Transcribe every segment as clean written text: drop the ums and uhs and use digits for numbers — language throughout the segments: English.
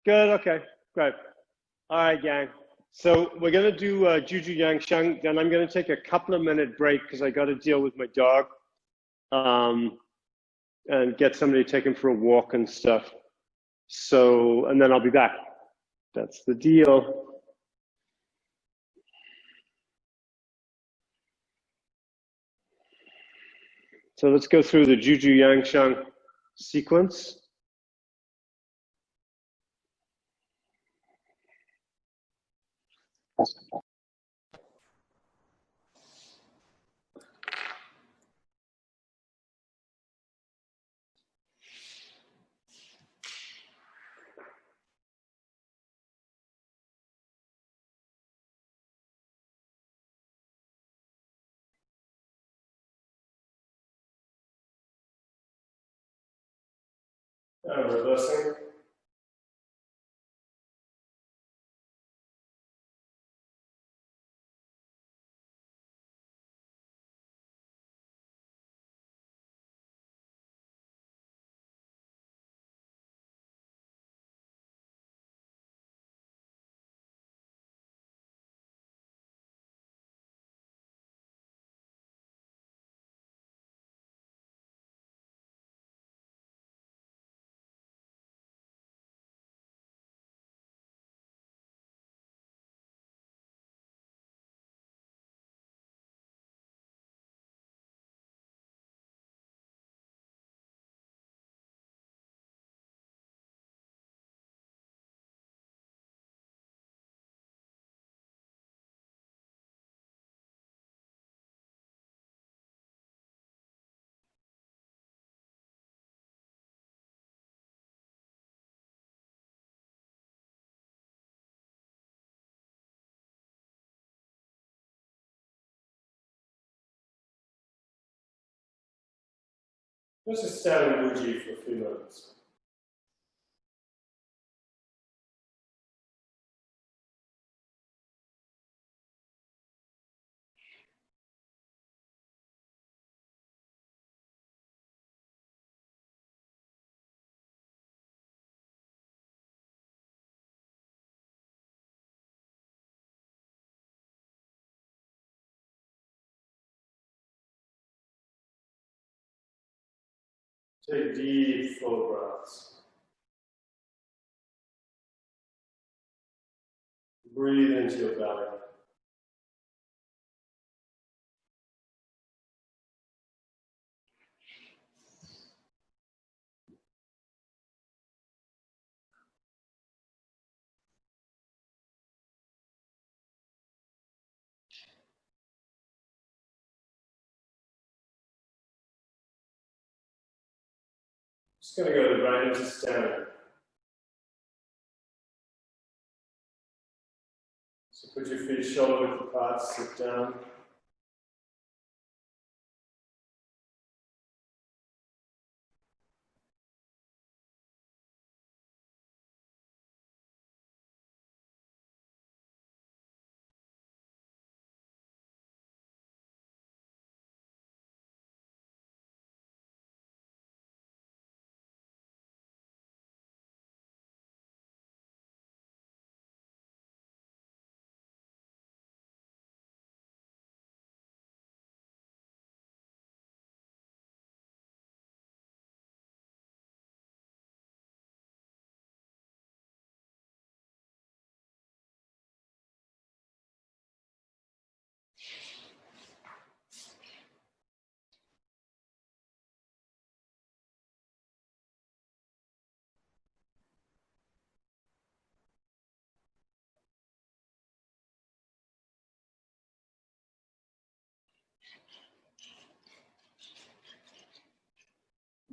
Good. Okay. Great. All right, gang. So we're gonna do Juju Yang Shang. Then I'm gonna take a couple of minute break because I got to deal with my dog, um, and get somebody to take him for a walk and stuff. So, and then I'll be back. That's the deal. So let's go through the Juju Yang Shang sequence. Reversing. Let's just stand in Wuji for a few minutes. Take deep, full breaths. Breathe into your belly. Just going to go right into standing. So put your feet shoulder width apart, sit down.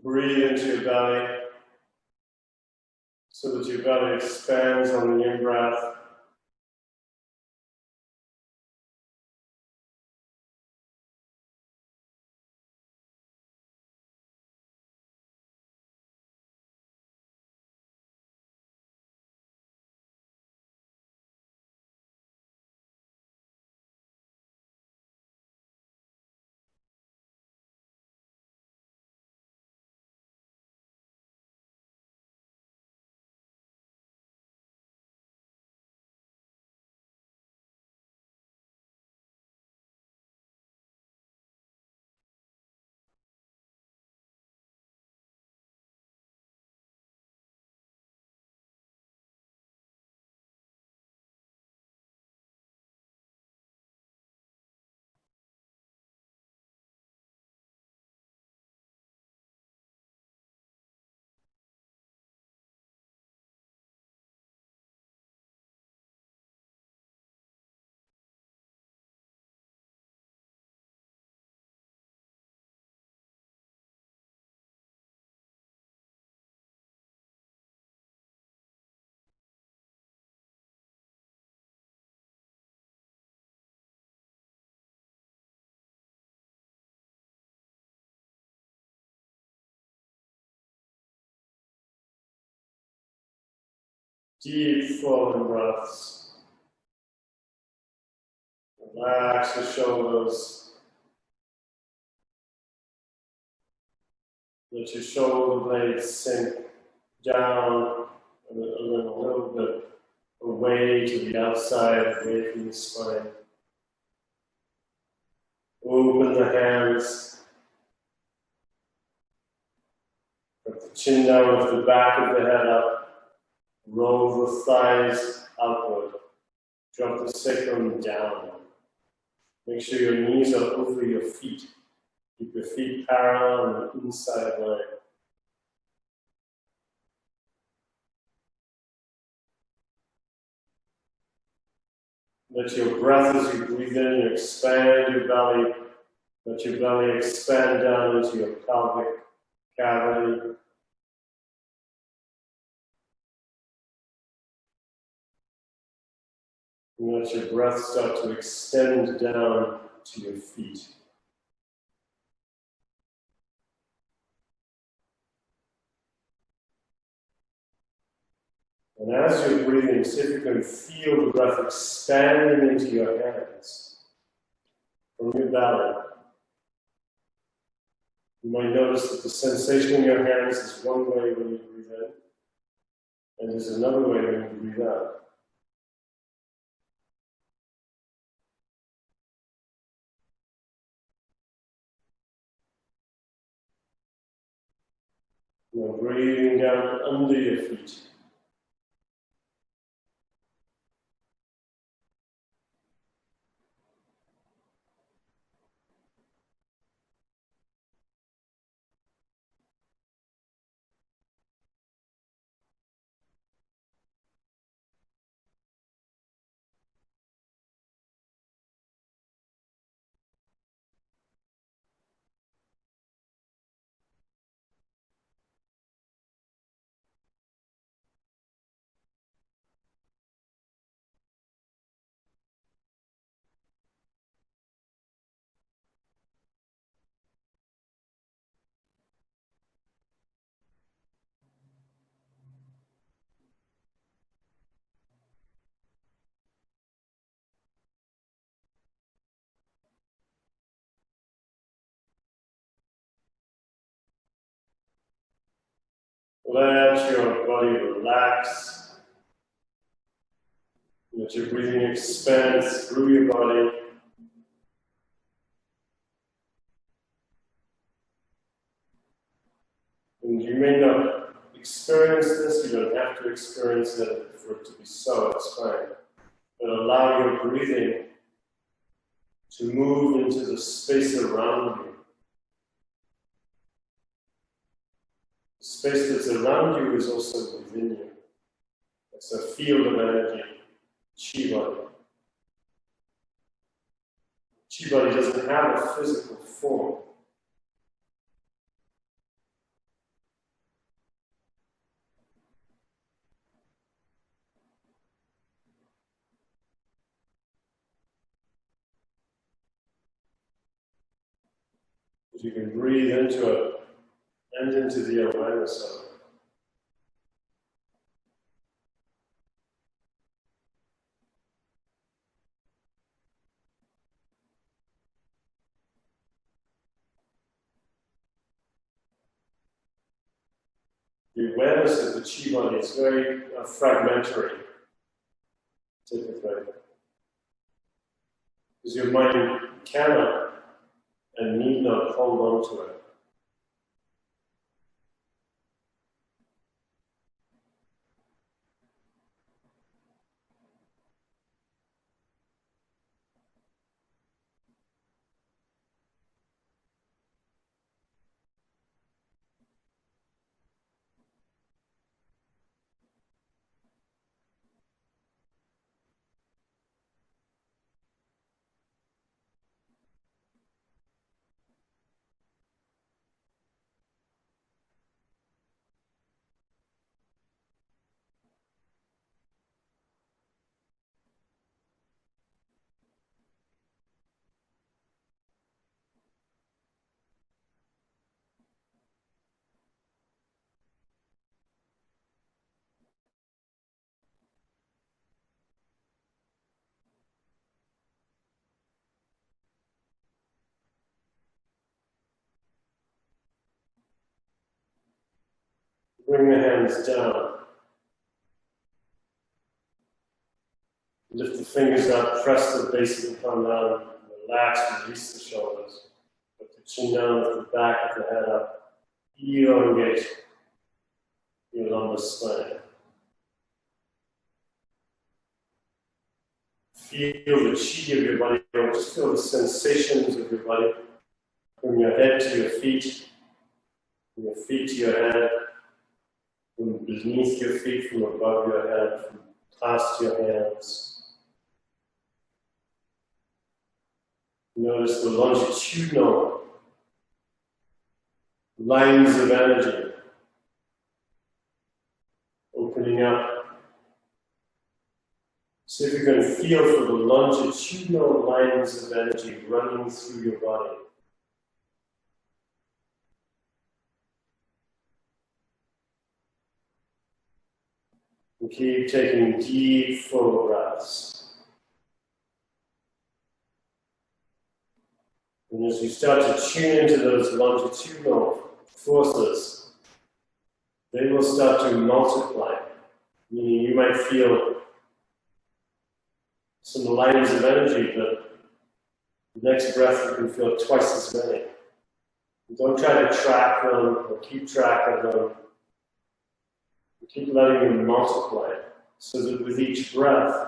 Breathe into your belly so that your belly expands on the in-breath. Deep flowing breaths. Relax the shoulders. Let your shoulder blades sink down and a little bit away to the outside, away from the spine. Open the hands. Put the chin down with the back of the head up. Roll the thighs outward. Drop the sacrum down. Make sure your knees are over your feet. Keep your feet parallel on the inside line. Let your breath, as you breathe in, you expand your belly. Let your belly expand down into your pelvic cavity. And let your breath start to extend down to your feet. And as you're breathing, see if you can feel the breath expanding into your hands from your belly. You might notice that the sensation in your hands is one way when you breathe in, and there's another way when you breathe out. Now breathing down under your feet. Let your body relax. Let your breathing expand through your body. And you may not experience this, you don't have to experience it for it to be so, it's fine. But allow your breathing to move into the space around you. The space that's around you is also within you. It's a field of energy, chi body. Chi body doesn't have a physical form. But you can breathe into it and into the awareness of it. The awareness of the chi body is very fragmentary, typically. Because your mind cannot and need not hold on to it. Bring the hands down. Lift the fingers up, press the base of the palm down, relax, release the shoulders. Put the chin down, lift the back of the head up, elongate your lumbar spine. Feel the chi of your body, just feel the sensations of your body. From your head to your feet, from your feet to your head, from beneath your feet, from above your head, from past your hands. Notice the longitudinal lines of energy opening up. See if you can feel for the longitudinal lines of energy running through your body. And keep taking deep, full breaths. And as you start to tune into those longitudinal forces, they will start to multiply. Meaning you might feel some lines of energy, but the next breath you can feel twice as many. Don't try to track them or keep track of them. Keep letting them multiply, so that with each breath,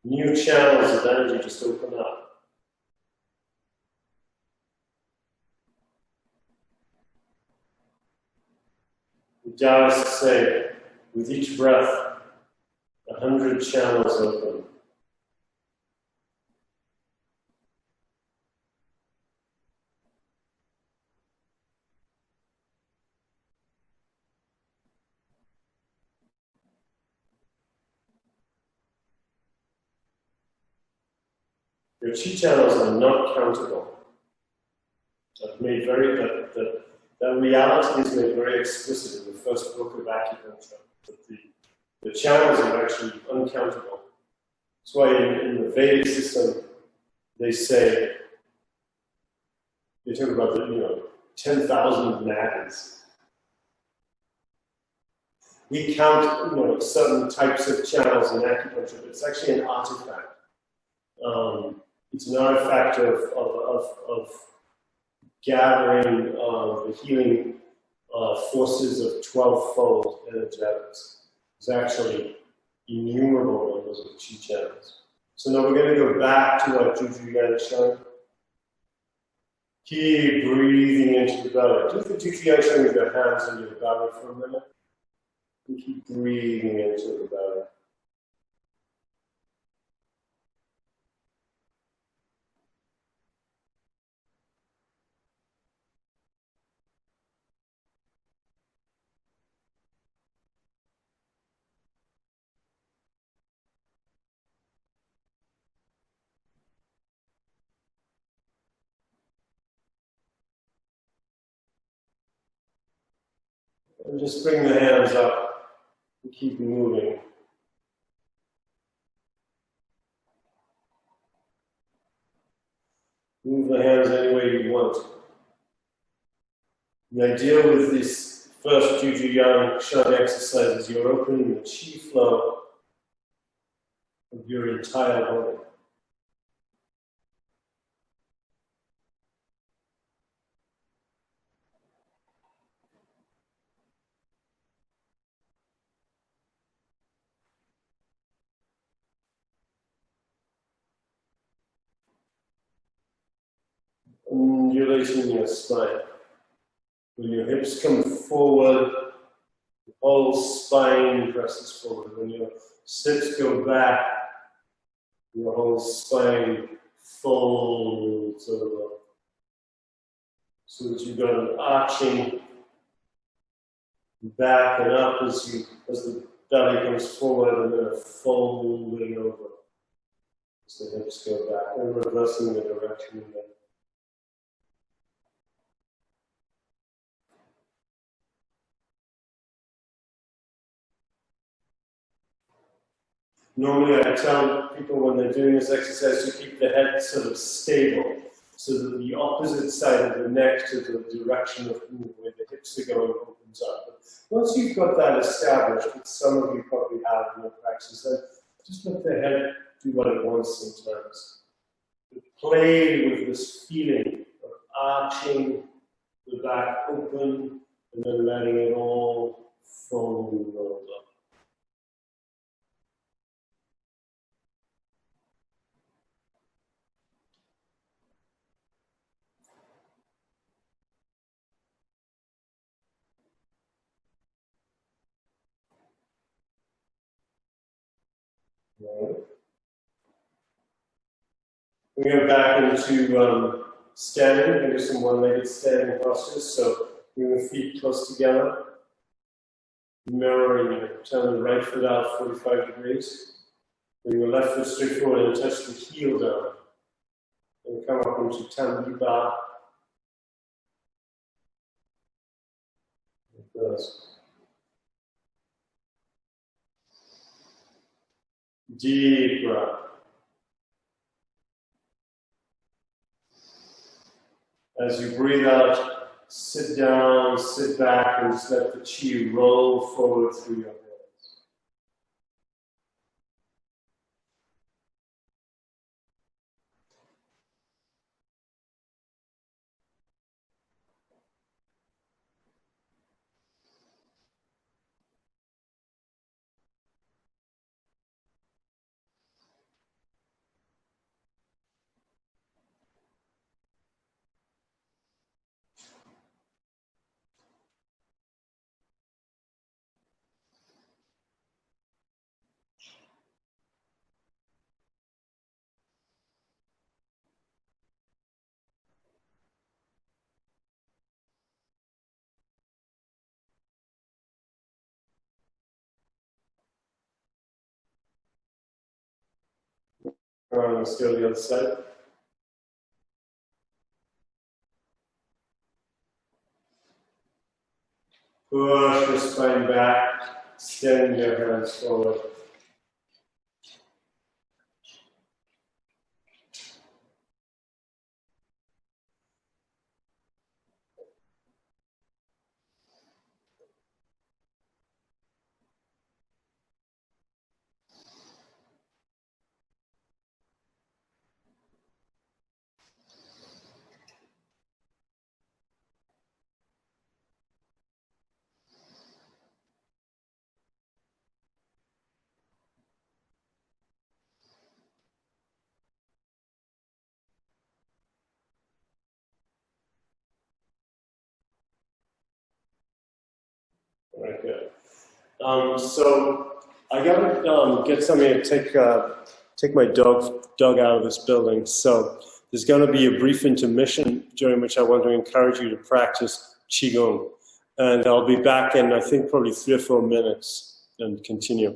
new channels of energy just open up. The Taoists say, with each breath, 100 channels open. Your chi channels are not countable. I've made that reality is made very explicit in the first book of acupuncture. That the channels are actually uncountable. That's why in the Vedic system they say, they talk about the 10,000 nadis. We count certain types of channels in acupuncture, but it's actually an artifact. It's an artifact of gathering the healing forces of 12-fold energetics. There's actually innumerable numbers of chi channels. So now we're going to go back to our Juju Yang Sheng. Keep breathing into the belly. Do the Juju Yang Sheng with your hands into the belly for a minute. And keep breathing into the belly. And just bring the hands up and keep moving. Move the hands any way you want. The idea with this first Juju Yang Sheng exercise is you're opening the chi flow of your entire body. Undulating your spine. When your hips come forward, the whole spine presses forward. When your hips go back, your whole spine folds over. So that you've got an arching back and up as the belly comes forward, and then a folding over. As the hips go back, and reversing the direction again. Normally I tell people when they're doing this exercise to keep the head sort of stable, so that the opposite side of the neck to the direction of where the hips are going opens comes up. But once you've got that established, which some of you probably have in your practice, then just let the head do what it wants sometimes. Play with this feeling of arching the back open and then letting it all fold over. Right. We go back into standing. We're going to do some one-legged standing postures. So bring the feet close together, mirroring it. Turn the right foot out 45 degrees. Bring the left foot straight forward and touch the heel down. And come up into Tanvipa. Like this. Deep breath. As you breathe out, sit down, sit back, and just let the chi roll forward through your hands. Let's go to the other side. Push your spine back, extend your hands forward. Right, good. So I gotta get somebody to take my dog out of this building. So there's going to be a brief intermission during which I want to encourage you to practice Qigong, and I'll be back in I think probably 3 or 4 minutes and continue.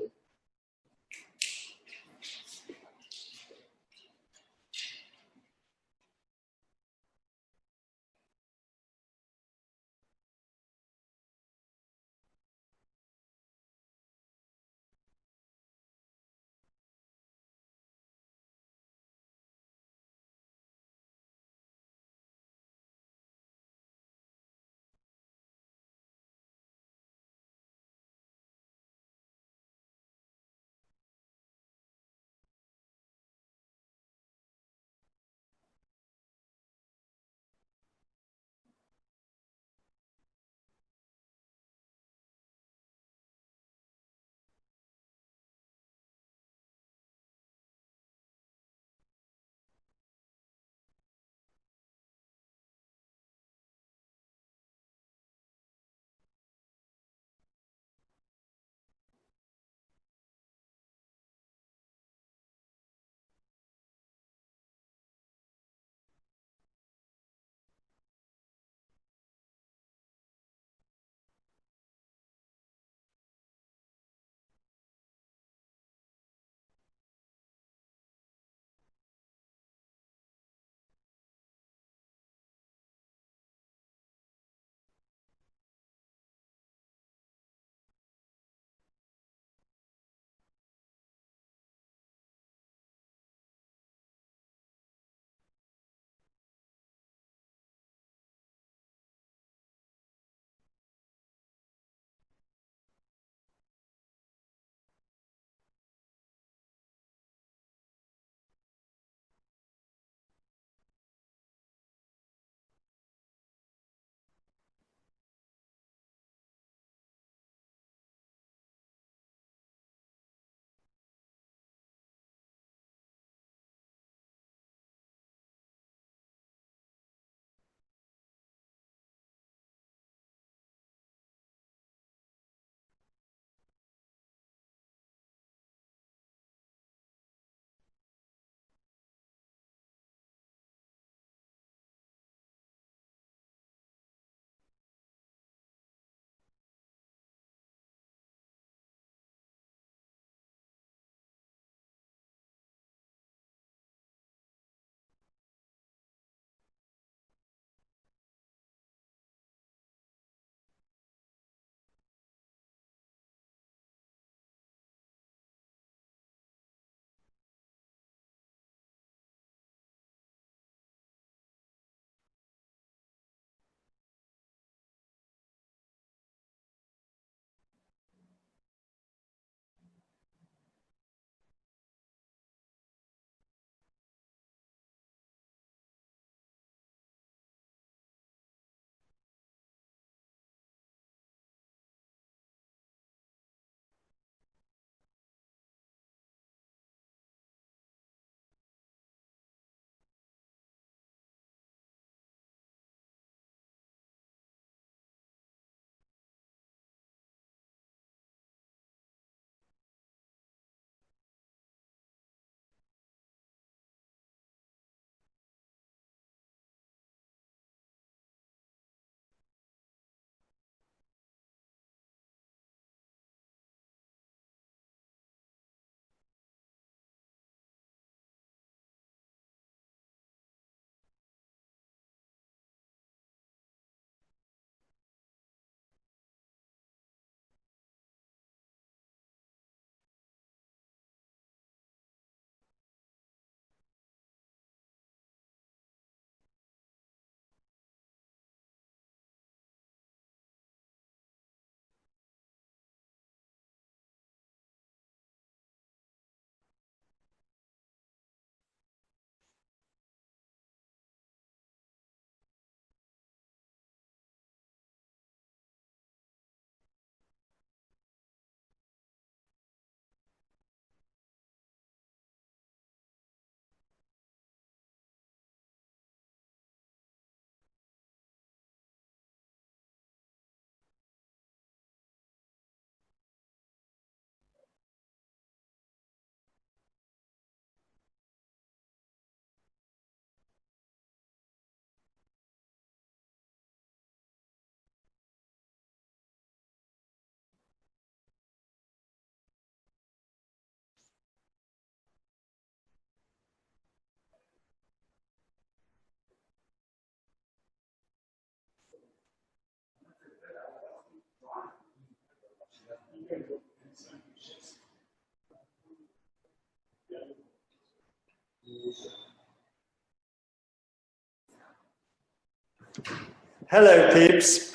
Hello, peeps.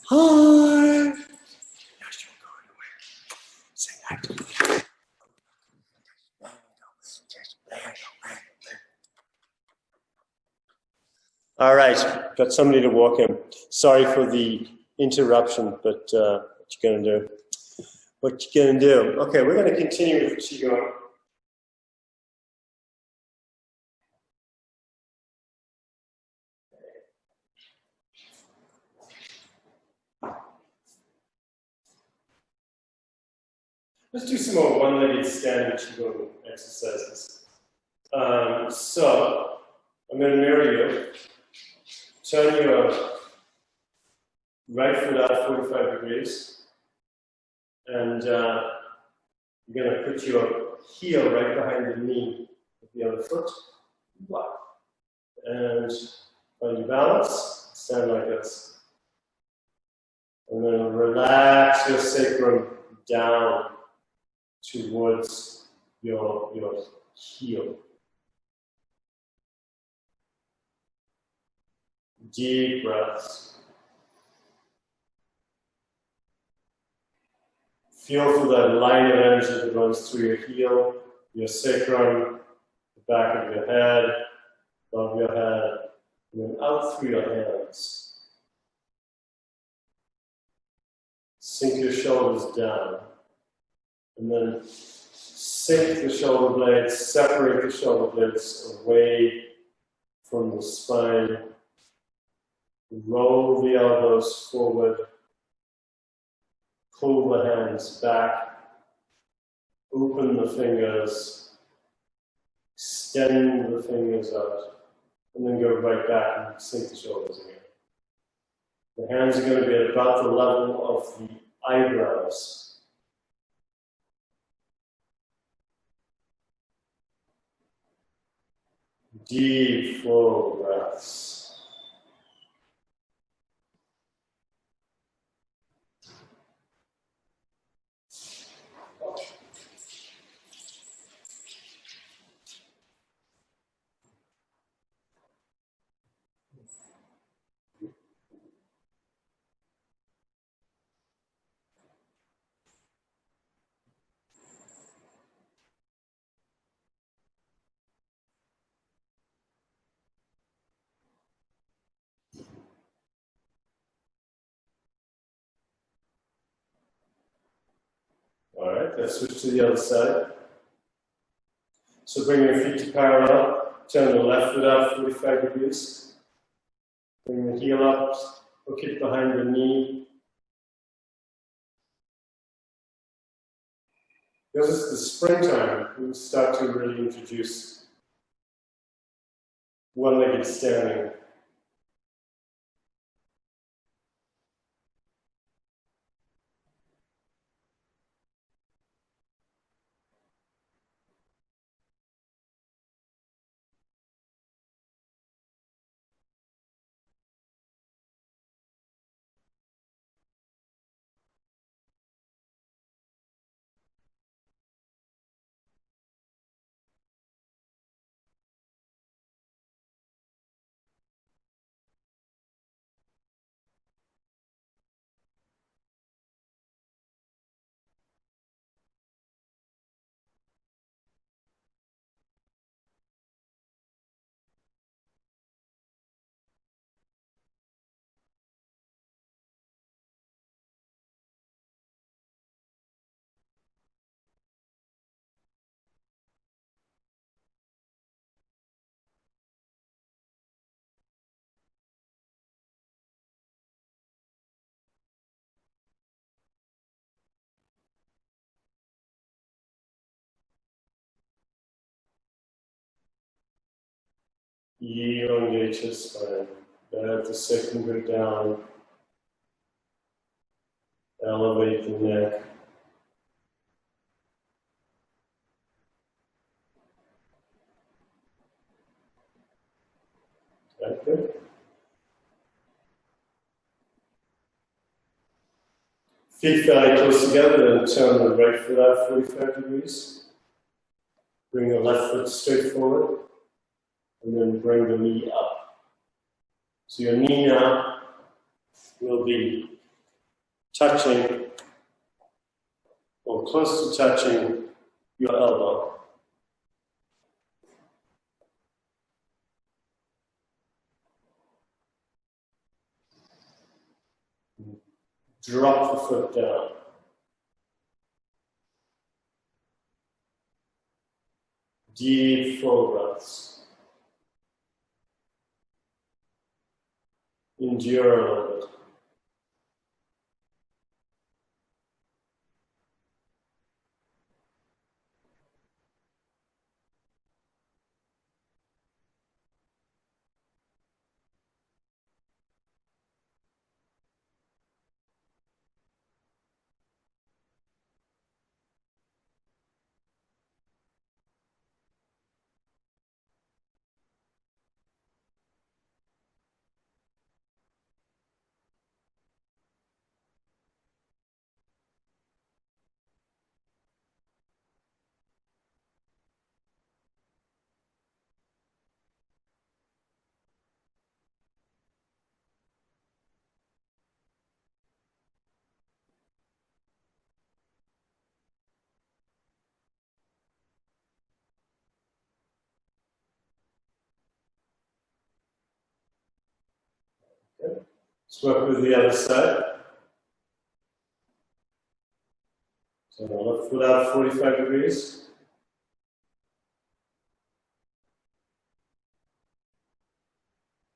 Hi. Say hi to me. All right, got somebody to walk in. Sorry for the interruption, but what you gonna do? What you gonna do? Okay, we're gonna continue with Qigong. Let's do some more one-legged standing Qigong exercises. So, I'm going to mirror you. Turn your right foot out 45 degrees. And you're going to put your heel right behind the knee of the other foot. And find your balance. Stand like this. And then relax your sacrum down towards your heel. Deep breaths. Feel for that line of energy that runs through your heel, your sacrum, the back of your head, above your head, and then out through your hands. Sink your shoulders down, and then sink the shoulder blades, separate the shoulder blades away from the spine. Roll the elbows forward, pull the hands back, open the fingers, extend the fingers out, and then go right back and sink the shoulders again. The hands are going to be at about the level of the eyebrows. Deep, full breaths. All right, let's switch to the other side. So bring your feet to parallel. Turn the left foot out 45 degrees. Bring the heel up, hook it behind the knee. Because it's the springtime, we start to really introduce one-legged standing. Elongate your spine. Let the sacrum go down. Elevate the neck. Like that. Feet fairly close together, then turn the right foot out 45 degrees. Bring the left foot straight forward, and then bring the knee up. So your knee now will be touching or close to touching your elbow. Drop the foot down. Deep full breaths. Endure a little bit. Okay. Let's work with the other side. So left foot out 45 degrees.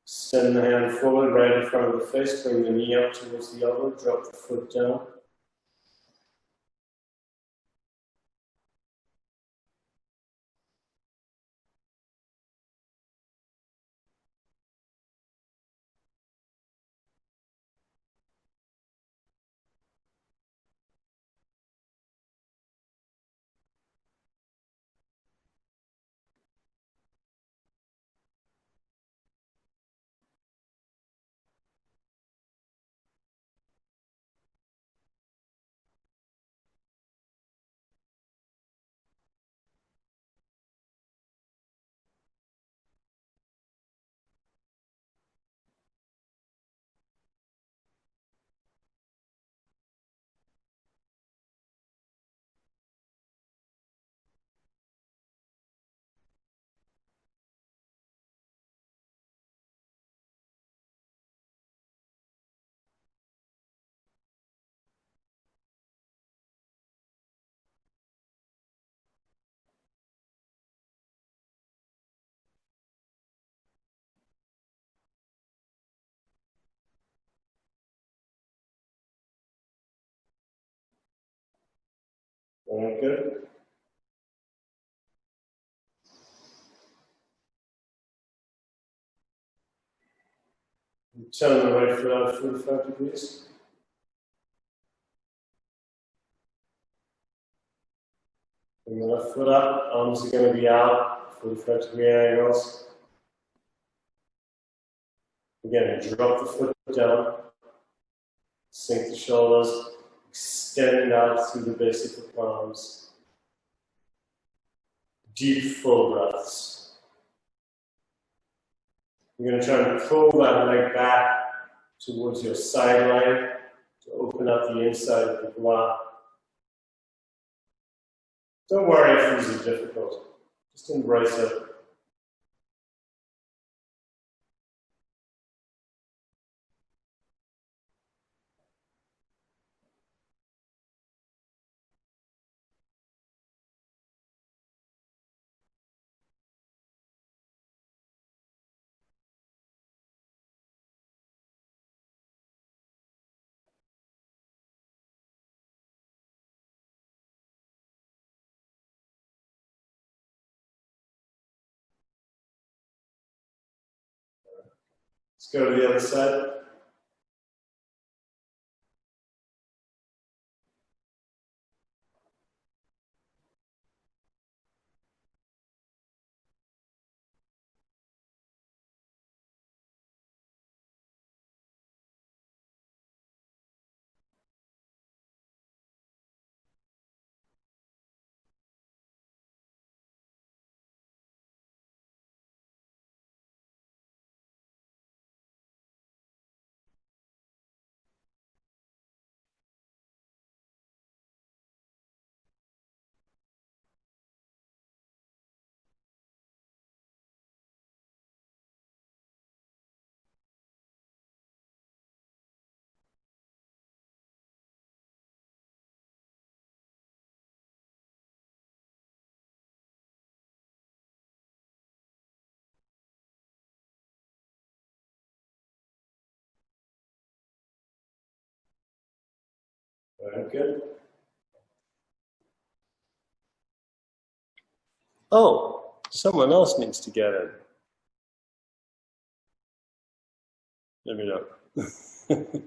Extend the hand forward right in front of the face. Bring the knee up towards the elbow. Drop the foot down. Very good. Turn the right foot out 45 degrees. Bring the left foot up. Arms are going to be out, 45-degree angles. Again, drop the foot down. Sink the shoulders. Extend out through the base of the palms. Deep, full breaths. You're going to try and pull that leg back towards your side leg to open up the inside of the block. Don't worry if these are difficult. Just embrace it. Let's go to the other side. Good. Oh, someone else needs to get in. Let me know. Okay.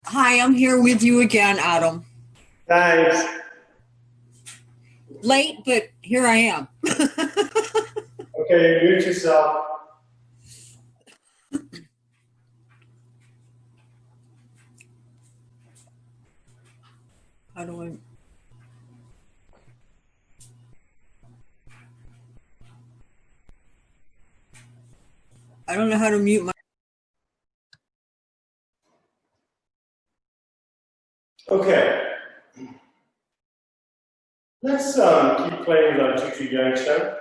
Hi, I'm here with you again, Adam. Thanks. Late, but here I am. Okay, mute yourself. How do I? I don't know how to mute my. Okay. Let's keep playing with our Qigong Yang.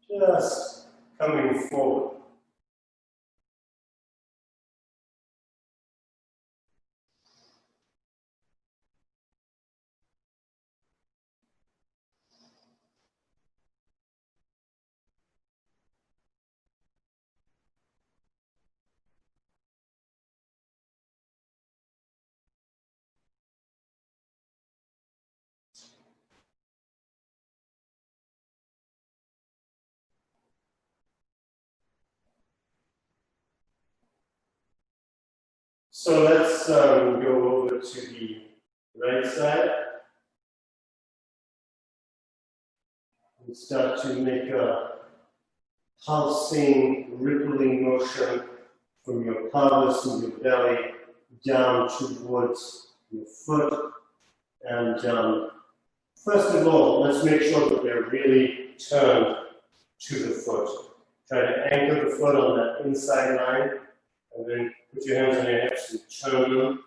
Just coming forward. So let's go over to the right side and start to make a pulsing, rippling motion from your pelvis and your belly down towards your foot. And first of all, let's make sure that they're really turned to the foot. Try to anchor the foot on that inside line, and then put your hands on your hips and turn them.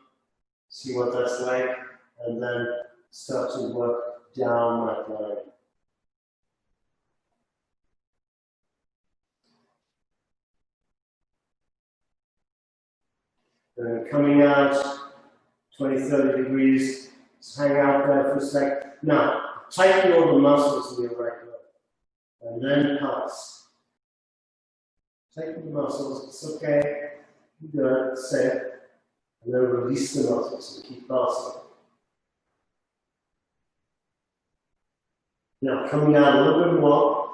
See what that's like, and then start to work down that line. Then coming out 20-30 degrees, just hang out there for a sec. Now, tighten all the muscles in your right leg, and then pulse. Tighten the muscles, it's okay. You do it, safe. And then release the muscles and keep pulsing. Now, coming out a little bit more.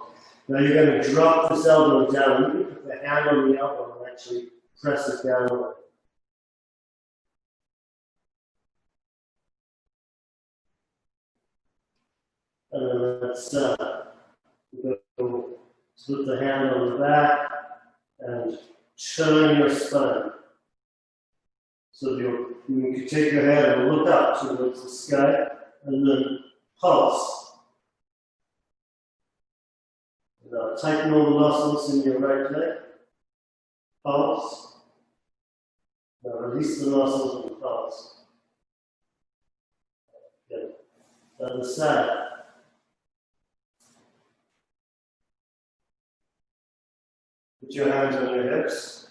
Now you're going to drop this elbow down. You can put the hand on the elbow and actually press it down. And then let's go put the hand on the back and turn your spine. So you can take your head and look up towards the sky and then pulse. Now tighten all the muscles in your right leg. Pulse. Now release the muscles and pulse. Good. Other side. Put your hands on your hips.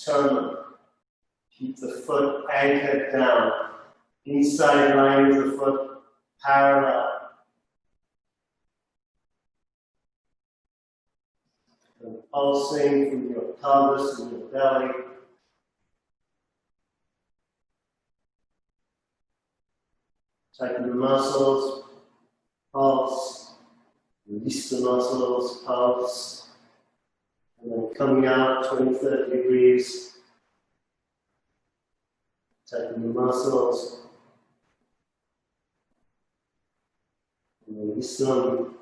Turn them. Keep the foot anchored down. Inside line of the foot parallel. And pulsing from your pelvis and your belly. Tighten the muscles. Pulse. Release the muscles. Pulse. And then coming out 20-30 degrees. Tighten the muscles. And release them.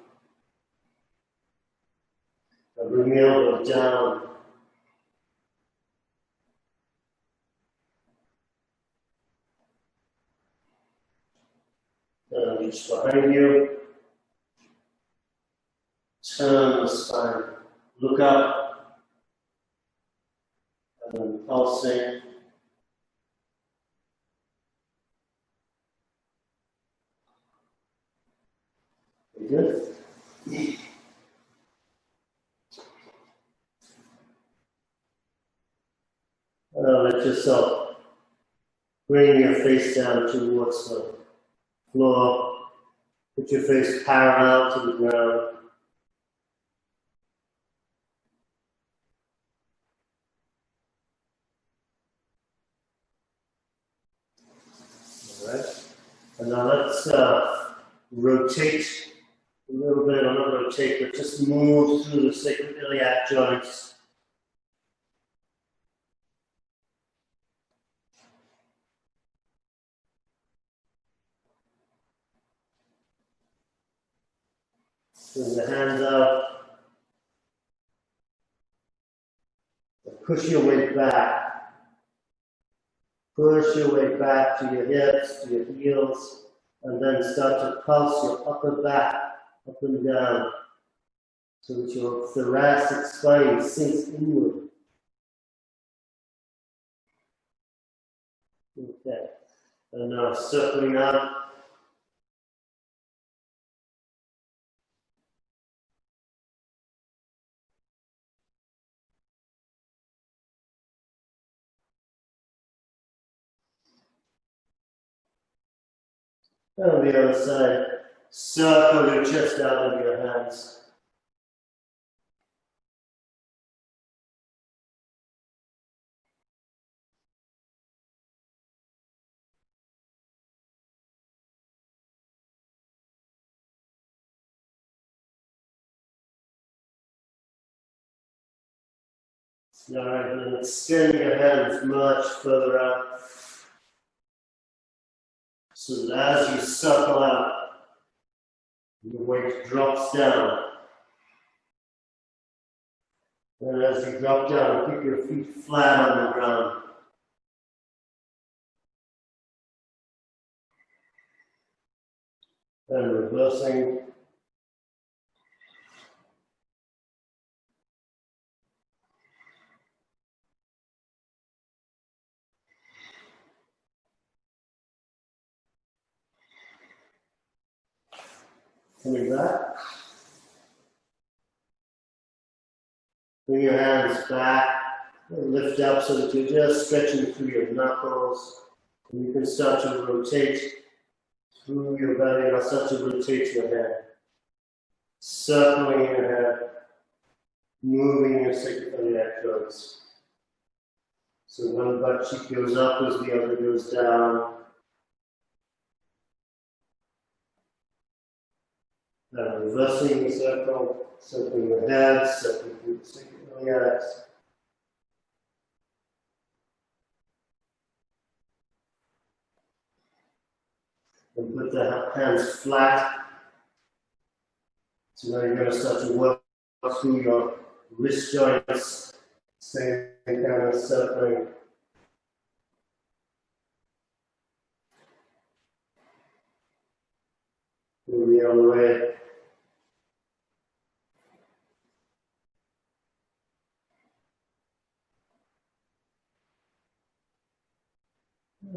And bring the elbow down. And reach behind you. Turn the spine. Look up. And then pulsing. Good. Let yourself bring your face down towards the floor. Put your face parallel to the ground. And now let's rotate a little bit, or not rotate, but just move through the sacroiliac joints. Bring the hands out. Push your weight back. Push your weight back to your hips, to your heels, and then start to pulse your upper back up and down so that your thoracic spine sinks inward. Okay. And now circling up. And on the other side, circle your chest out with your hands. All right, and then extend your hands much further out. So that as you circle out, your weight drops down. And as you drop down, keep your feet flat on the ground. And reversing. Coming back. Bring your hands back and lift up so that you're just stretching through your knuckles. And you can start to rotate through your belly, and I'll start to rotate your head. Circling your head, moving your sacroiliac joints. So one butt cheek goes up as the other goes down. And reversing the circle, circling your head, circling through the sacroiliacs. And put the hands flat. So now you're going to start to work through your wrist joints, same kind of circling. Moving the other way.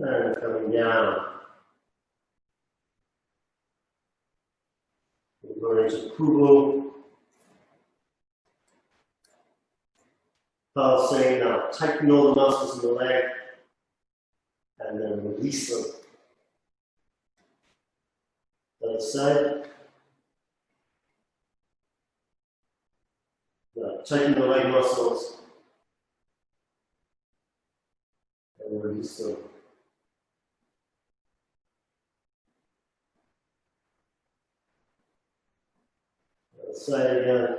And coming down. We're going into Qigong. Pulsing. Now tighten all the muscles in the leg. And then release them. Other side. Now tighten the leg muscles. And release them. Other side again.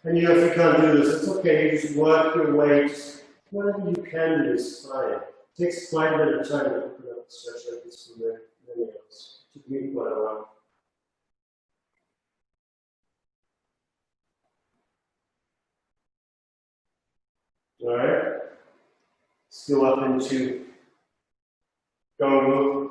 And you know, if you can't do this, it's okay. You just work your way. Just whatever you can do is fine. It takes quite a bit of time to open up the stretch like this for many else. It took me quite a while. All right. Let's go up into Qigong.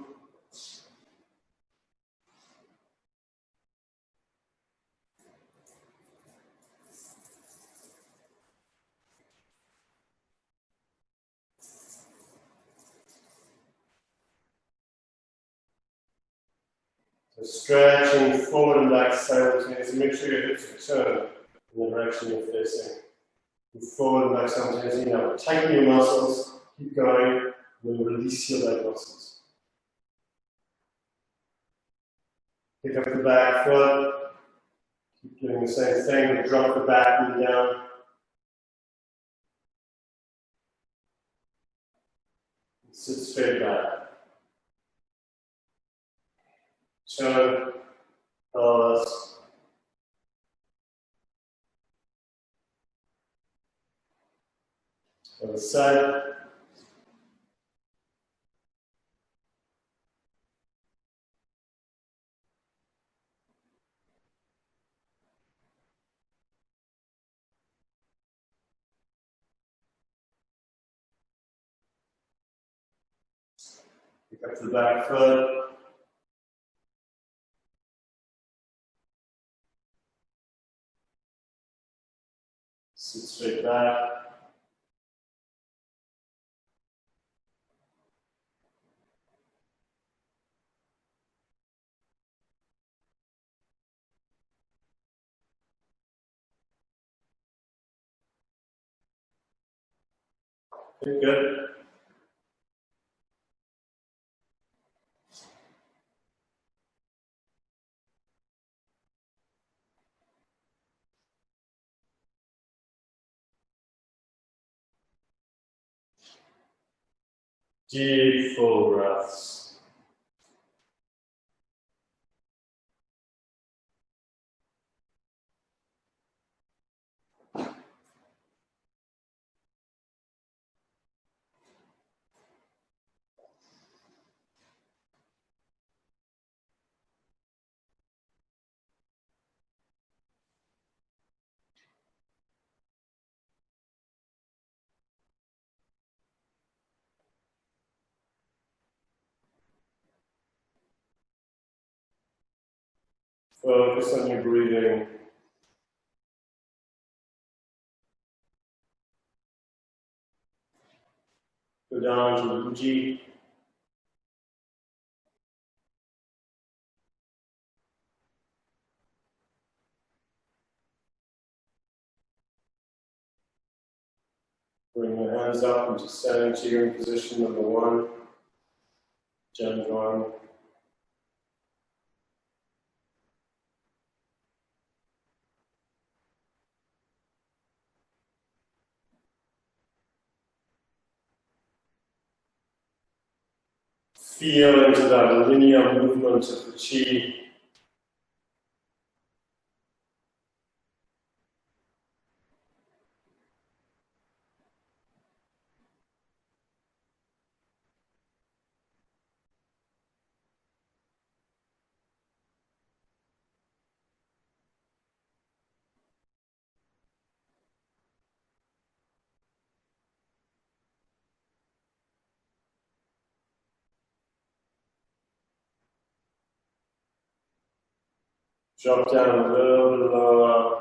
So stretching forward and back simultaneously. Make sure your hips are turned in the direction you're facing. Move forward and back simultaneously. Now tighten your muscles. Keep going. And then release your leg muscles. Pick up the back foot. Keep doing the same thing. Drop the back knee down. Sit straight back. Turn, pelvis. Other side. Pick up the back foot. Sit straight back. Okay, good. Deep, full breaths. Focus on your breathing. Go down to Uji. Bring the hands up into standing Qigong position number 1. Jump on. Feel into that linear movement of the Qi. Drop down a little bit lower.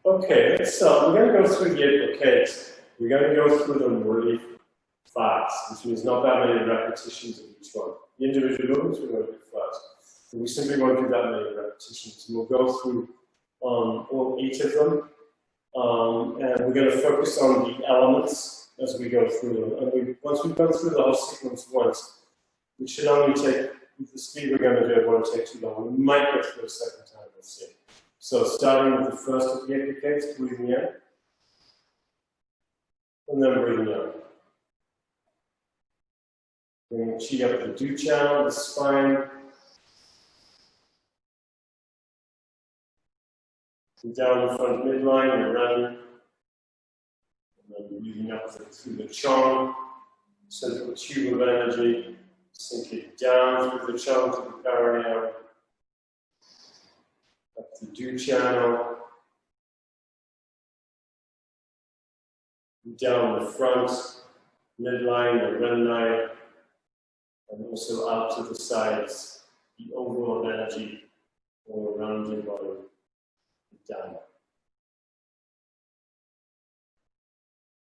Okay, so we're going to go through the 8 blockades. We're going to go through them really fast, which means not that many repetitions of each one. The individual movements we're going to do first. And we simply won't do that many repetitions. And we'll go through all 8 of them. And we're going to focus on the elements as we go through them. And once we've gone through the whole sequence once, we should only take, with the speed we're going to do it, won't take too long. We might go through a second time, we'll see. So starting with the first of the applicates, breathing in, and then breathing out. Bringing chi up the do channel, the spine, down the front midline and run, and then breathing up through the chong, central tube of energy, sink it down through the chong to the perineum, up the do channel, down the front, midline, the renai, and also out to the sides, the overall energy all around your body. Down.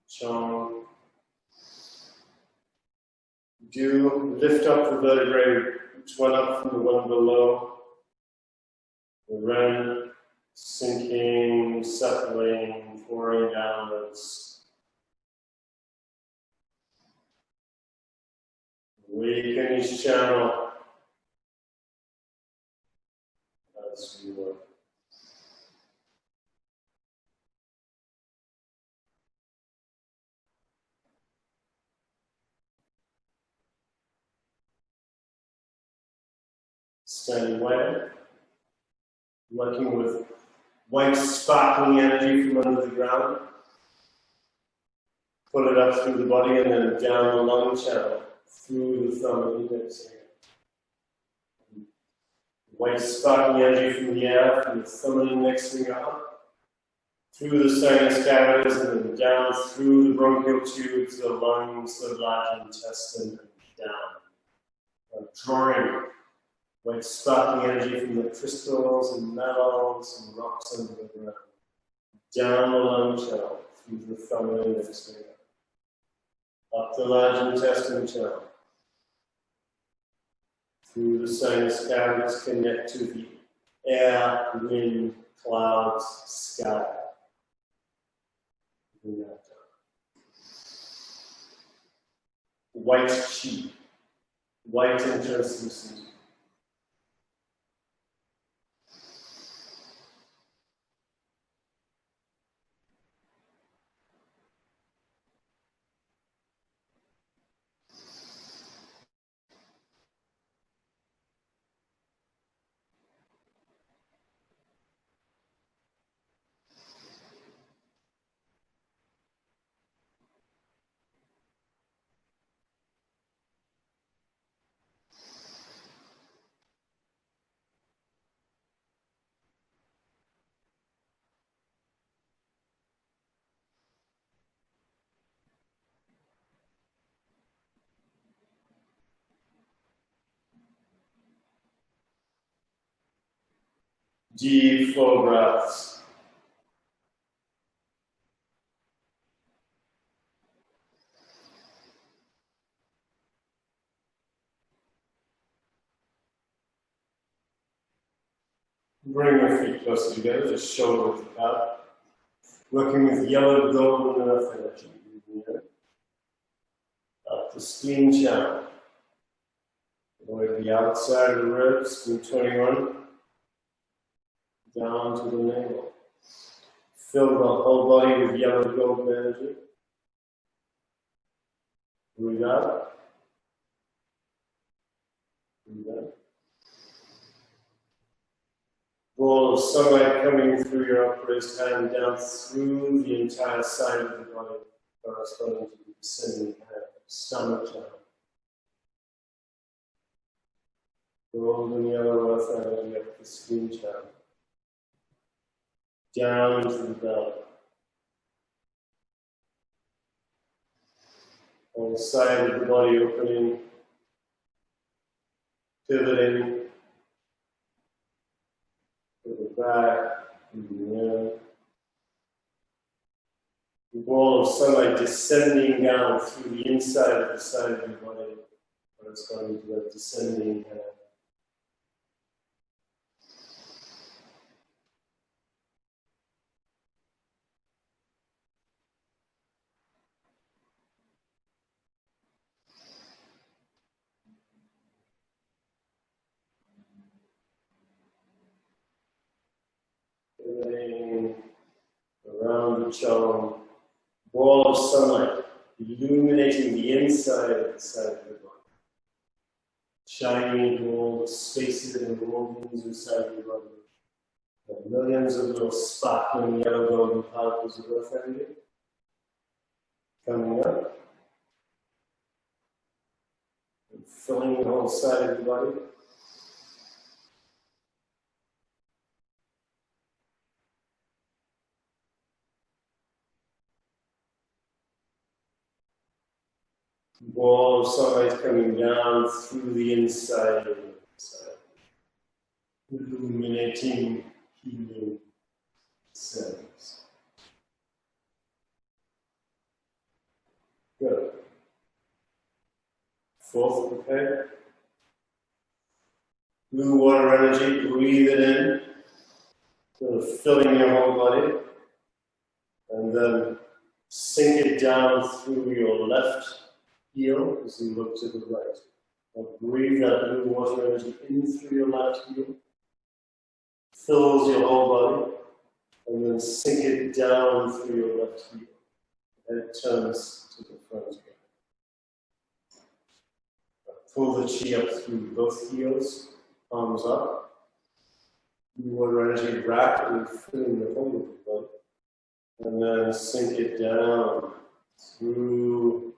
Chong. Do lift up the vertebrae, each one up from the one below. The ren, sinking, settling, pouring downwards. Awaken each channel as we work. Standing way, working with white sparkling energy from under the ground. Pull it up through the body and then down the lung channel, through the thumb and index finger. White sparkling energy from the air, from the thumb and index finger up, through the sinus cavities and then down through the bronchial tubes, the lungs, the large intestine, and down. Drawing white sparkling energy from the crystals and metals and rocks under the ground. Down the lung channel, through the thumb and index finger. Up the large intestine channel. Through the sinus cavities, connect to the air, wind, clouds, sky. White chi, white and translucent. Deep, full breaths. Bring your feet closer together, just shoulder width apart. Working with yellow, golden earth energy. Up the spleen channel. Away to the outside of the ribs, spleen 21. Down to the navel. Fill the whole body with yellow golden energy. Breathe out. Breathe in. Ball of sunlight coming through your upraised hand down through the entire side of the body, corresponding to the descending hand, stomach channel. Golden yellow earth energy up the spleen channel. Down to the belly. On the side of the body opening, pivoting to the back, and the end. The ball of sunlight descending down through the inside of the side of your body, corresponding to that descending hand. circulating around the jaw, ball of sunlight illuminating the inside of the body. Shiny gold spaces and organs inside your body. And millions of little sparkling yellow golden particles of earth energy coming up and filling the whole side of your body. Ball of sunlight coming down through the inside of the inside, illuminating, healing cells. Good. Fourth, okay. Blue water energy, breathe it in, sort of filling your whole body, and then sink it down through your left heel as you look to the right. Now breathe that blue water energy in through your left heel, fills your whole body, and then sink it down through your left heel. And it turns to the front again. Pull the chi up through both heels, palms up. Blue water energy rapidly filling the whole of your body. And then sink it down through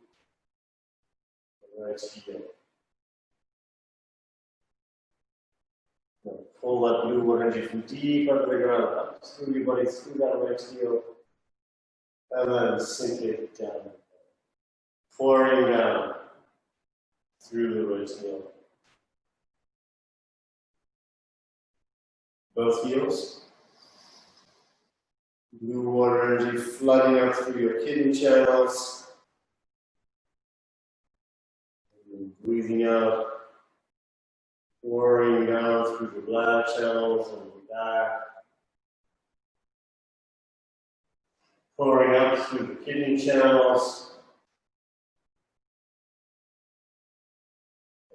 the right heel. Now pull that blue water energy from deep under the ground, up through your body, through that right heel. And then sink it down. Pouring down through the right heel. Both heels. Blue water energy flooding up through your kidney channels. And breathing out, pouring down through the bladder channels and the back. Pouring up through the kidney channels.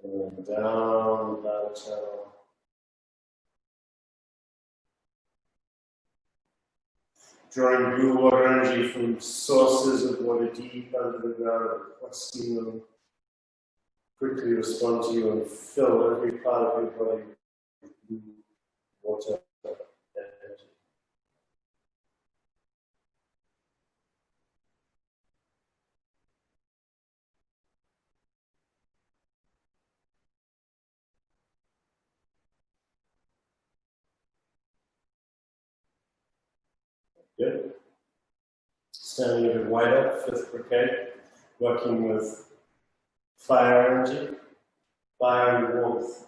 And then down the bladder channel. Drawing blue water energy from sources of water deep under the ground, requesting them quickly respond to you and fill every part of your body with blue water energy. Good. Standing a bit wider, fifth brigade, working with fire energy, fire and warmth.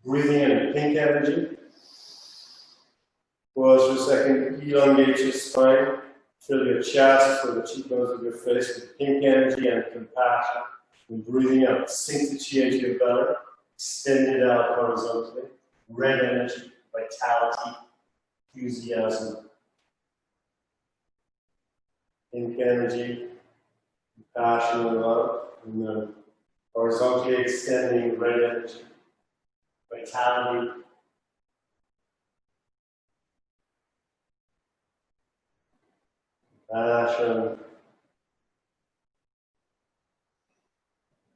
Breathing in pink energy. Pause for a second, elongate your spine, fill your chest, fill the cheekbones of your face with pink energy and compassion. And breathing out, sink the chi into your belly, extend it out horizontally. Red energy, vitality, enthusiasm. Pink energy, compassion and love, and then horizontally extending red energy, vitality, compassion,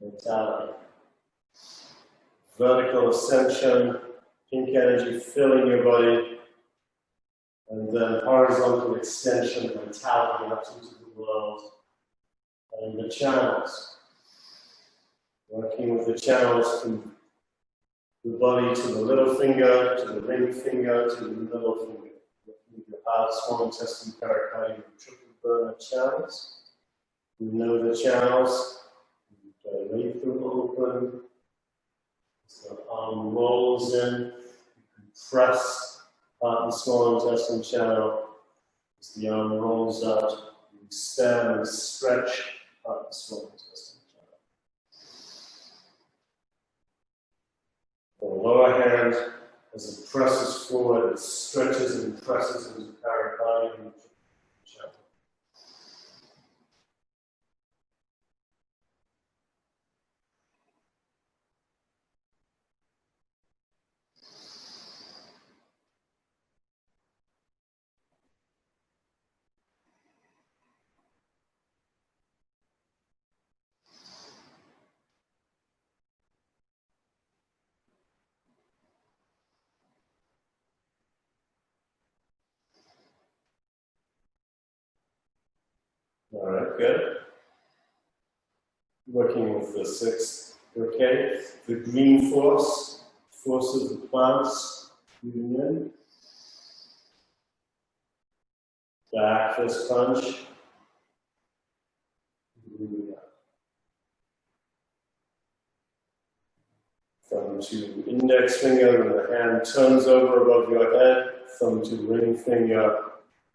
vitality. Vertical ascension, pink energy filling your body, and then horizontal extension, vitality out into the world, and the channels. Working with the channels from the body to the little finger, to the ring finger, to the middle finger. Working with your heart, small intestine, pericardium, triple burner channels. You know the channels. You leave them open. So the arm rolls in. You compress heart and small intestine channel. As the arm rolls out, you expand and stretch heart and small intestine channel. The lower hand, as it presses forward, it stretches and presses into pericardium. good. Working with the sixth, okay? The green force, force of the plants, breathing in. Back fist punch, breathing out. Thumb to index finger, and the hand turns over above your head. Thumb to ring finger,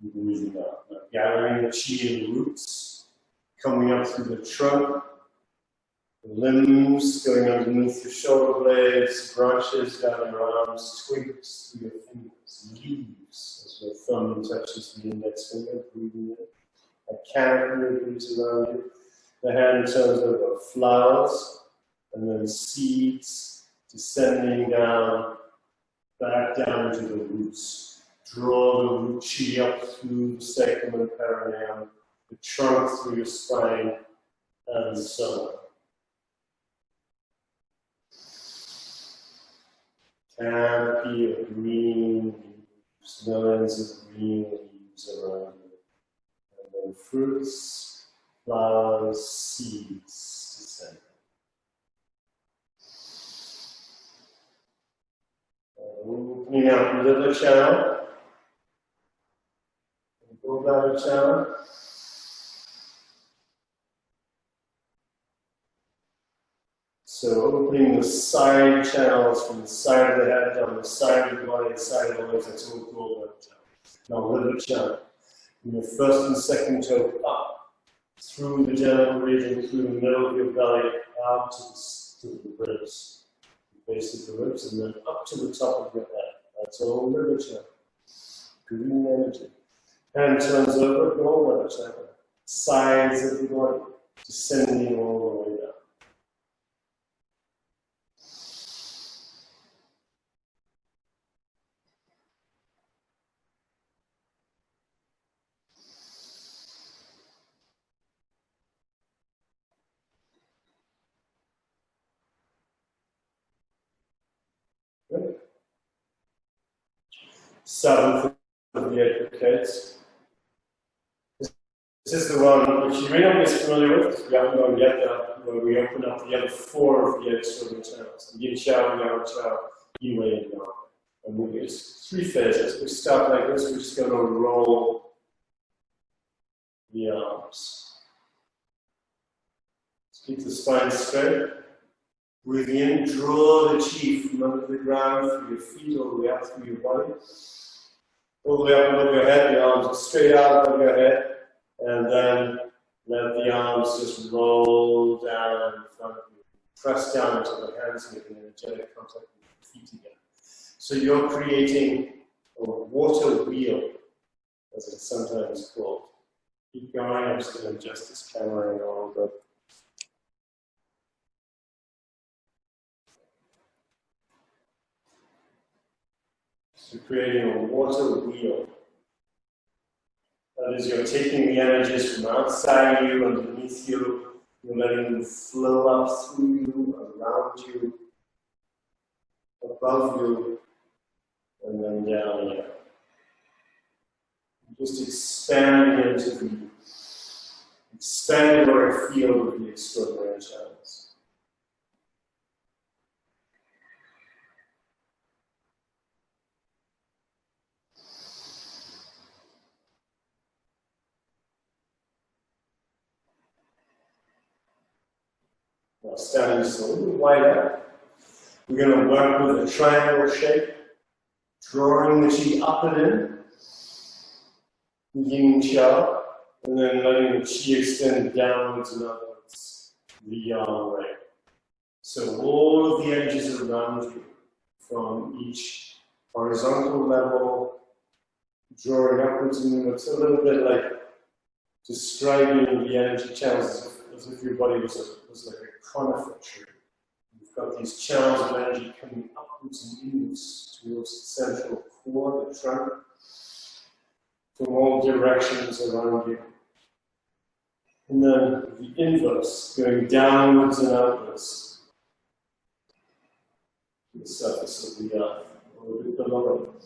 breathing out. Now, gathering the chi in the roots, coming up through the trunk, the limbs going underneath your shoulder blades, branches down your arms, twigs through your fingers, leaves as your thumb touches the index finger, breathing in. A canopy of leaves around you. The hand turns over flowers, and then seeds descending down, back down to the roots. Draw the root chi up through the sacrum and perineum, the trunk through your spine, and so on. Canopy of green leaves, millions of green leaves around you. And then fruits, flowers, seeds descend. Opening up liver channel, gallbladder channel. So opening the side channels from the side of the head down the side of the body, the side of the legs, that's all gallbladder channel. Now liver channel. From your first and second toe up, through the genital region, through the middle of your belly, out to the ribs. The base of the ribs, and then up to the top of your head. That's all liver channel. Green energy. Hand turns over, gallbladder channel. Sides of the body, descending all the way down. Good. Seventh of the apricots. This is the one which you may not be familiar with, because we haven't gone yet, where we open up the other four of the external channels. The yin chao, yang chao, yin wei, and yang. And it's three phases. We start like this, we're just going to roll the arms. Let's keep the spine straight. Breathing in, draw the chi from under the ground, through your feet, all the way up through your body. All the way up above your head, the arms are straight out above your head, and then let the arms just roll down in front of you. Press down until the hands make an energetic contact with your feet again. So you're creating a water wheel, as it's sometimes called. Keep going, I'm just going to adjust this camera angle a little bit. So creating a water wheel. That is, you're taking the energies from outside you, underneath you, you're letting them flow up through you, around you, above you, and then down here. Just expand into the expandatory field of the extraordinary channels. Now standing just a little wider, we're going to work with a triangle shape, drawing the chi up and in, yin qia, and then letting the chi extend downwards and upwards, the yang way. So all of the edges around you, from each horizontal level, drawing upwards and inwards, a little bit like describing the energy channels as if your body was like a conifer tree. You've got these channels of energy coming upwards and inwards towards the central core, the trunk, from all directions around you. And then the inverse, going downwards and outwards to the surface of the earth, a little bit below it.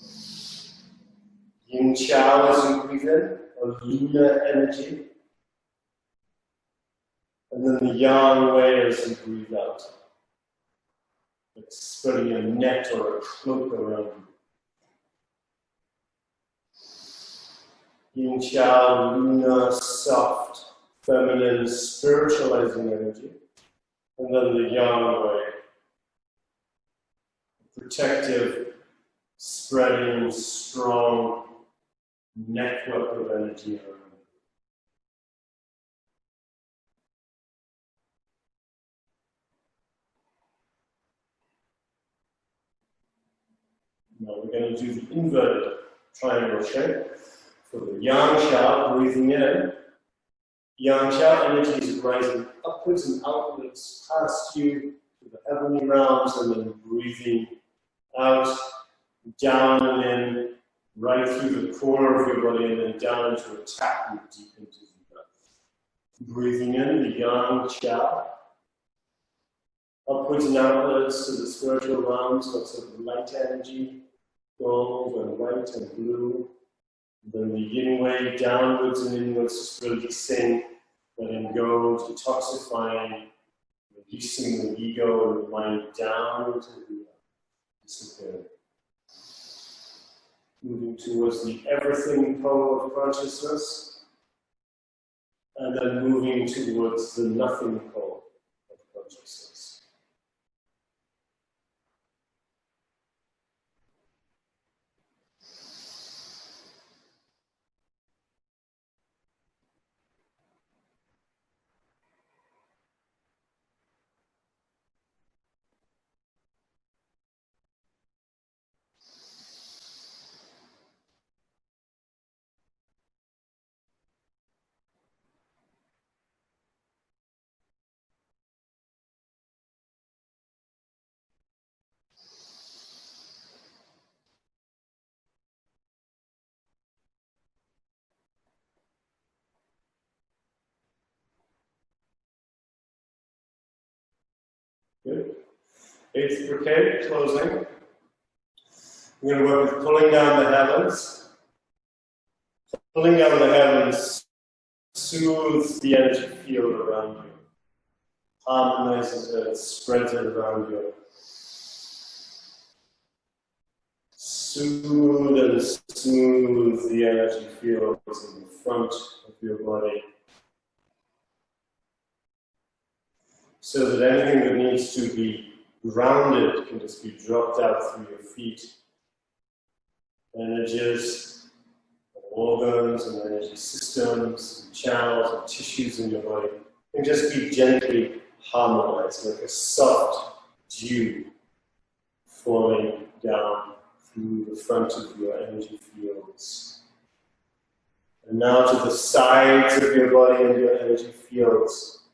Yin Chao as you breathe in, or lunar energy. And then the yang way as you breathe out. Like spreading a net or a cloak around you. Yin Qiao, lunar, soft, feminine, spiritualizing energy. And then the yang way. Protective, spreading, strong network of energy around. Now we're going to do the inverted triangle shape. For the yang Qiao, breathing in. Yang Qiao energy is rising upwards and outwards past you to the heavenly realms, and then breathing out, down and in, right through the core of your body, and then down into a tap root deep into the breath. Breathing in the yang Qiao. Upwards and outwards to the spiritual realms, lots of light energy, gold and white and blue. And then the yin way, downwards and inwards, just releasing, letting go, detoxifying, releasing the ego and the mind down into the disappearing. Moving towards the everything pole of consciousness, and then moving towards the nothing pole of consciousness. Good. Eighth brigade, closing. We're going to work with pulling down the heavens. Pulling down the heavens soothes the energy field around you, harmonizes it, spreads it around you. Soothe and smooth the energy fields in the front of your body, so that anything that needs to be grounded can just be dropped out through your feet. Energies, and organs, and energy systems, and channels, and tissues in your body can just be gently harmonized, like a soft dew falling down through the front of your energy fields. And now to the sides of your body and your energy fields.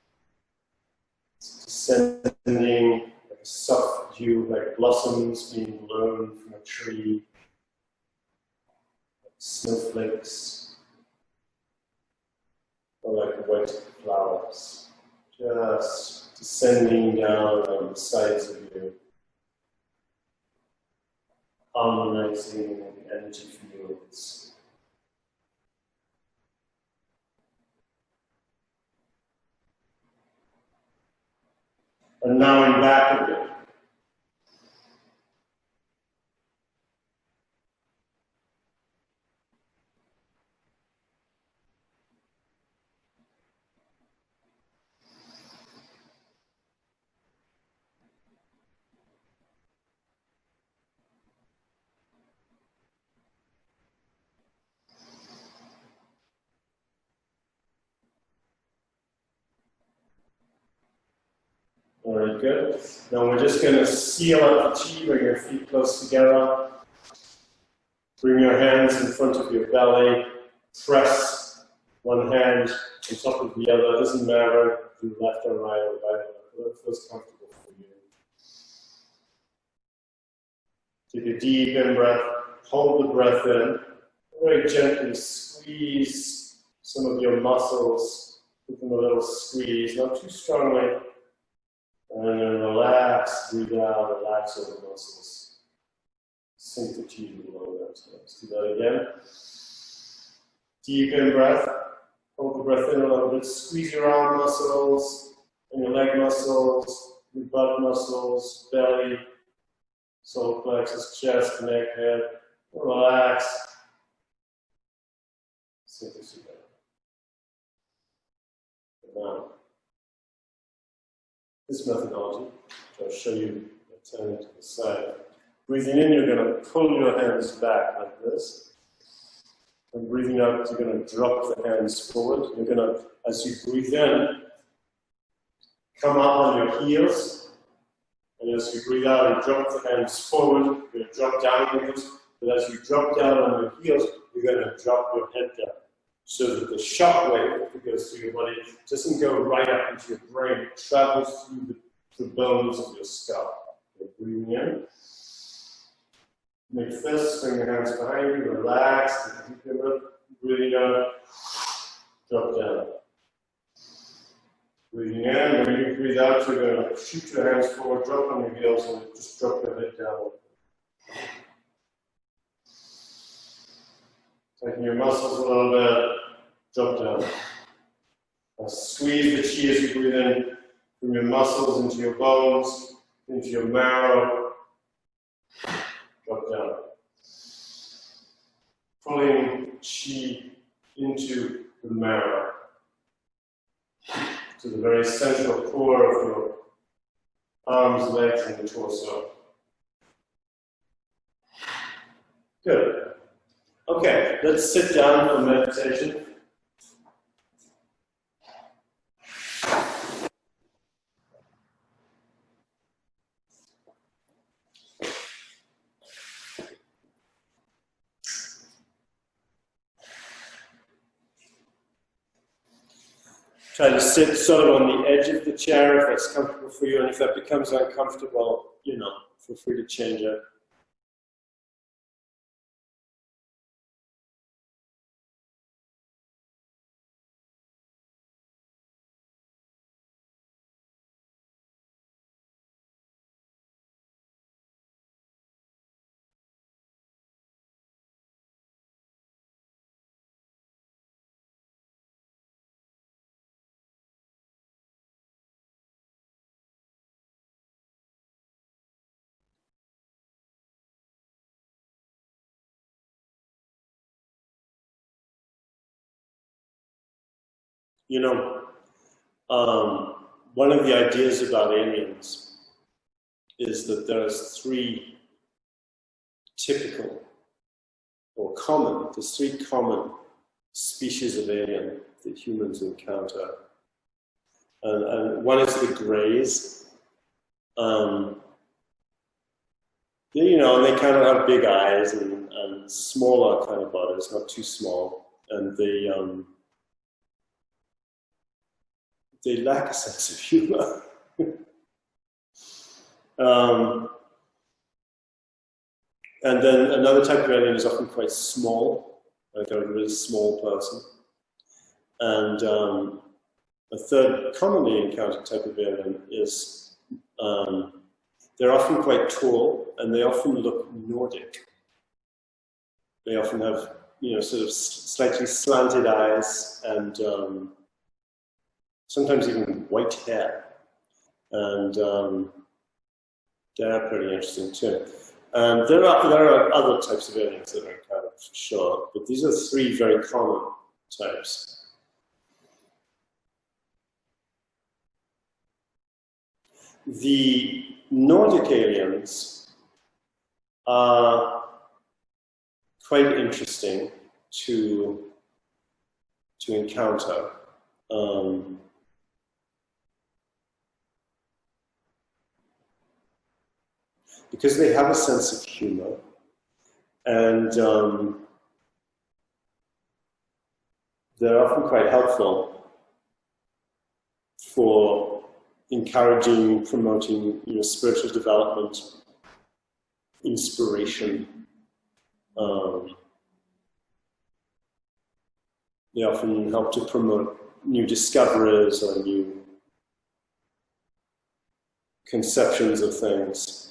Descending like a soft dew, like blossoms being blown from a tree, like snowflakes, or like white flowers, just descending down on the sides of you, harmonizing the energy fields. And now I'm back again. Very good. Now we're just going to seal up the chi, bring your feet close together. Bring your hands in front of your belly. Press one hand on top of the other. It doesn't matter if you're left or right or right or left. Whatever feels comfortable for you. Take a deep in breath. Hold the breath in. Very gently squeeze some of your muscles. Give them a little squeeze, not too strongly. And then relax, breathe out, relax all the muscles. Sink the chi below that. So let's do that again. Deep in breath. Hold the breath in a little bit. Squeeze your arm muscles. and your leg muscles, your butt muscles, belly, solar plexus, chest, neck, head. Relax. See if you see that. Now, this methodology, which I'll show you, turn it to the side. Breathing in, you're going to pull your hands back like this. And breathing out, you're going to drop the hands forward. You're going to, as you breathe in, come up on your heels. And as you breathe out, you drop the hands forward. You're going to drop down on your heels. But as you drop down on your heels, you're going to drop your head down. So that the shock wave that goes through your body doesn't go right up into your brain. It travels through the bones of your skull. You're breathing in. Make fists, bring your hands behind you, relax, deep in, breathing out, drop down. Breathing in, when you breathe out, you're going to shoot your hands forward, drop on your heels, and just drop your head down. Tighten your muscles a little bit, drop down. Now squeeze the chi as you breathe in from your muscles into your bones, into your marrow, drop down. Pulling chi into the marrow, to the very central core of your arms, legs, and torso. Good. Okay, let's sit down for meditation. Try to sit sort of on the edge of the chair if that's comfortable for you, and if that becomes uncomfortable, feel free to change it. One of the ideas about aliens is that there's three common species of alien that humans encounter. And one is the greys. And they kind of have big eyes and smaller kind of bodies, not too small. And they lack a sense of humor. And then another type of alien is often quite small, like a really small person. And a third commonly encountered type of alien is they're often quite tall and they often look Nordic. They often have, sort of slightly slanted eyes and sometimes even white hair. And they're pretty interesting too. There are other types of aliens that are encountered for sure, but these are three very common types. The Nordic aliens are quite interesting to encounter. Because they have a sense of humor, and they're often quite helpful for encouraging, promoting, spiritual development, inspiration. They often help to promote new discoveries or new conceptions of things.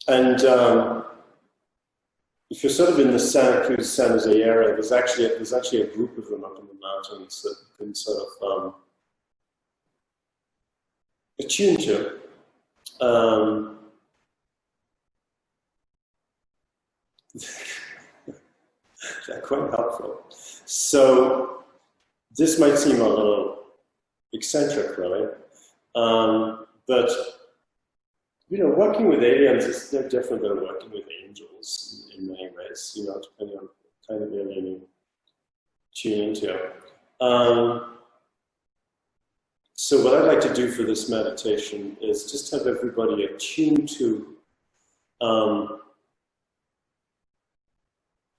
And if you're sort of in the Santa Cruz, San Jose area, there's actually a group of them up in the mountains that you can sort of attune to. They're quite helpful. So this might seem a little eccentric, really, but you know, working with aliens is no different than working with angels in many ways. You know, depending on what kind of alien you tune into. So what I'd like to do for this meditation is just have everybody attuned to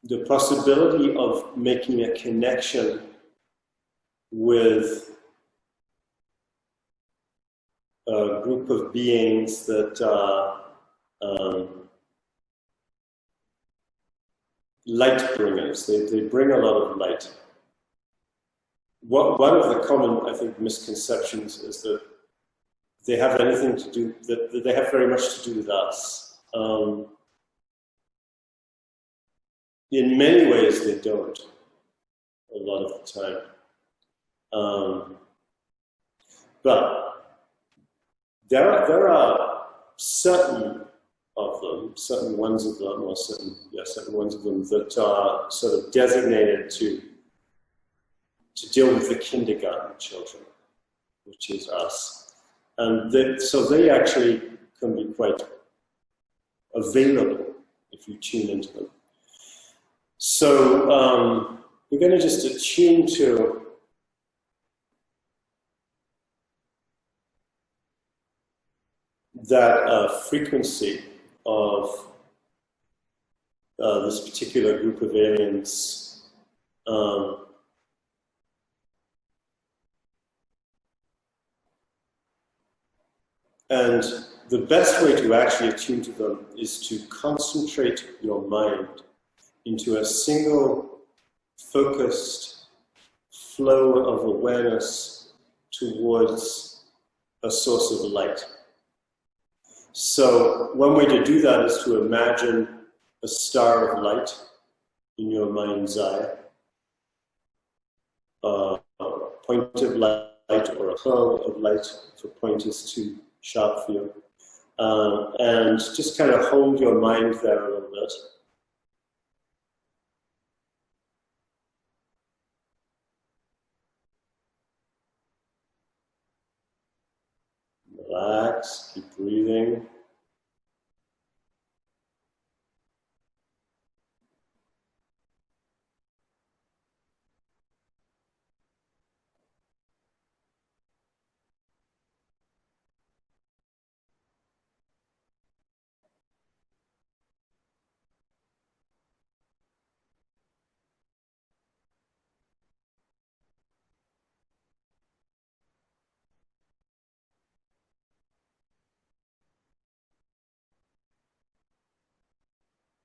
the possibility of making a connection with a group of beings that light bringers. They bring a lot of light. One of the common, I think, misconceptions is that they have anything to do, that they have very much to do with us. In many ways, they don't, a lot of the time. But there are certain of them, certain ones of them, or certain ones of them that are sort of designated to deal with the kindergarten children, which is us. And so they actually can be quite available if you tune into them. So we're going to just attune to that frequency of this particular group of aliens. And the best way to actually attune to them is to concentrate your mind into a single focused flow of awareness towards a source of light. So one way to do that is to imagine a star of light in your mind's eye, a point of light or a pearl of light, if a point is too sharp for you. And just kind of hold your mind there a little bit. Relax, keep breathing.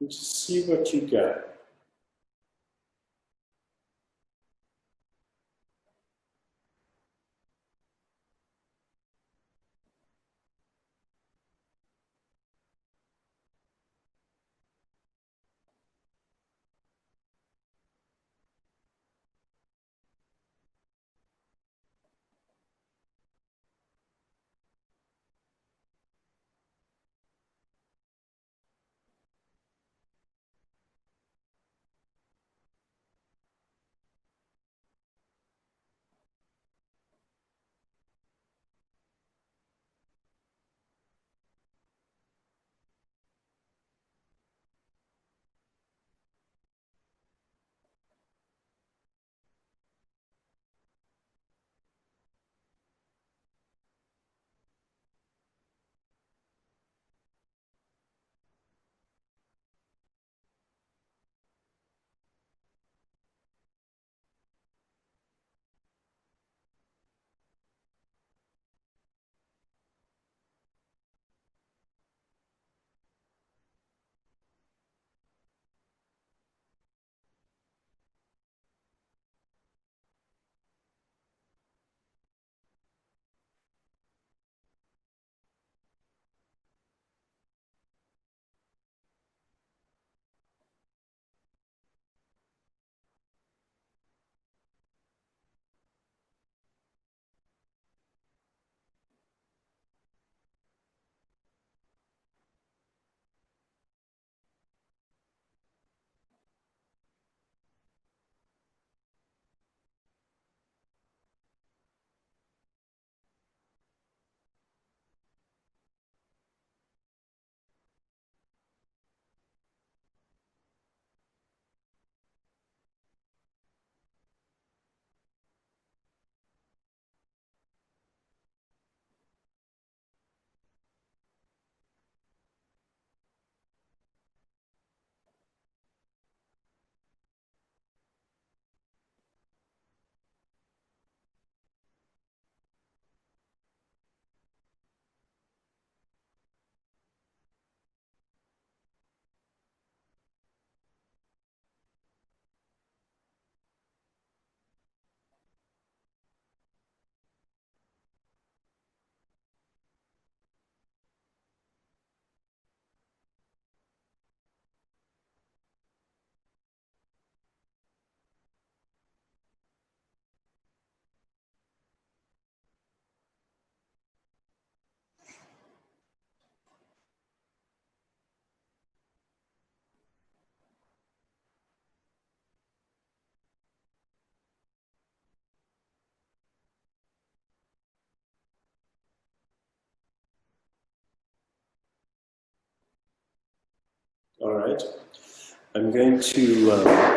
And just see what you get. All right. I'm going to